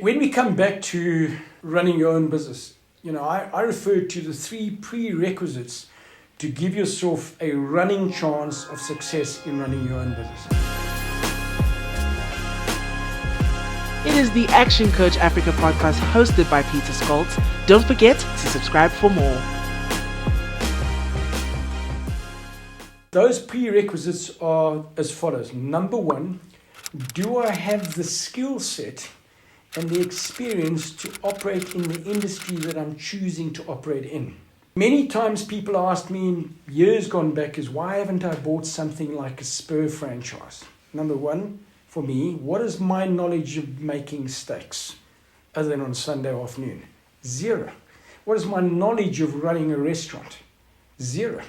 When we come back to running your own business, I refer to the 3 prerequisites to give yourself a running chance of success in running your own business. It is the Action Coach Africa podcast hosted by Peter Scholz. Don't forget to subscribe for more. Those prerequisites are as follows. Number 1, do I have the skill set and the experience to operate in the industry that I'm choosing to operate in? Many times people ask me in years gone back is, why haven't I bought something like a Spur franchise? Number 1, for me, what is my knowledge of making steaks other than on Sunday afternoon? 0. What is my knowledge of running a restaurant? 0.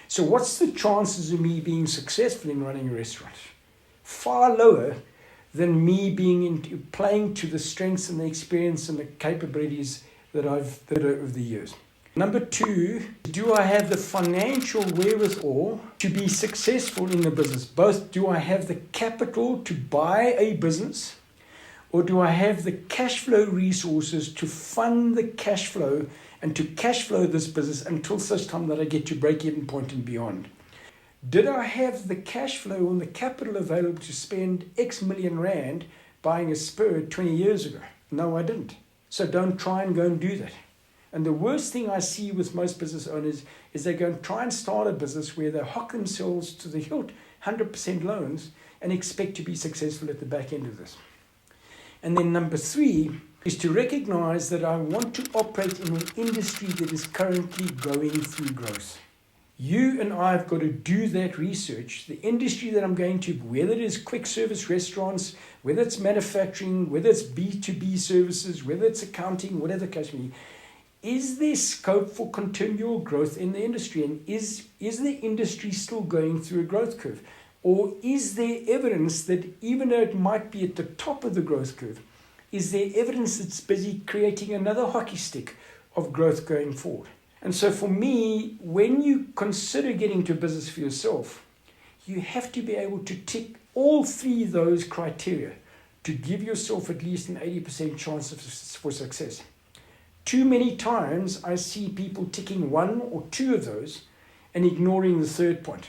So what's the chances of me being successful in running a restaurant? Far lower than me playing to the strengths and the experience and the capabilities that I've built over the years. Number 2, do I have the financial wherewithal to be successful in the business? Both, do I have the capital to buy a business, or do I have the cash flow resources to fund the cash flow and to cash flow this business until such time that I get to break-even point and beyond? Did I have the cash flow and the capital available to spend X million rand buying a Spur 20 years ago? No, I didn't. So don't try and go and do that. And the worst thing I see with most business owners is they go and try and start a business where they hock themselves to the hilt, 100% loans, and expect to be successful at the back end of this. And then number 3 is to recognize that I want to operate in an industry that is currently going through growth. You and I have got to do that research. The industry that I'm going to, whether it is quick service restaurants, whether it's manufacturing, whether it's B2B services, whether it's accounting, whatever the case may be, is there scope for continual growth in the industry? And is the industry still going through a growth curve? Or is there evidence that even though it might be at the top of the growth curve, is there evidence that's busy creating another hockey stick of growth going forward? And so for me, when you consider getting to a business for yourself, you have to be able to tick all 3 of those criteria to give yourself at least an 80% chance for success. Too many times I see people ticking 1 or 2 of those and ignoring the 3rd point.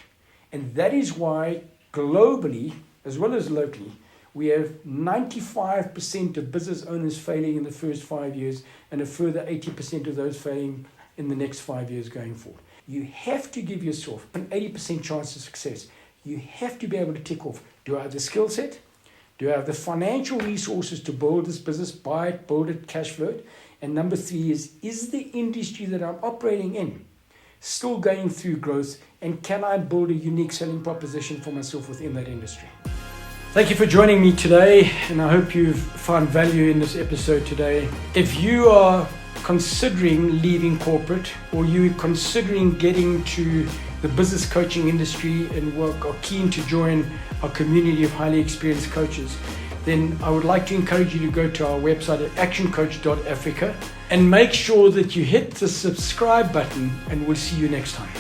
And that is why globally, as well as locally, we have 95% of business owners failing in the first 5 years and a further 80% of those failing in the next 5 years going forward. You have to give yourself an 80% chance of success. You have to be able to tick off, do I have the skill set? Do I have the financial resources to build this business, buy it, build it, cash flow it? And number 3 is the industry that I'm operating in still going through growth, and can I build a unique selling proposition for myself within that industry? Thank you for joining me today, and I hope you've found value in this episode today. If you are considering leaving corporate, or you're considering getting to the business coaching industry and are keen to join our community of highly experienced coaches, then I would like to encourage you to go to our website at ActionCOACH.Africa and make sure that you hit the subscribe button, and we'll see you next time.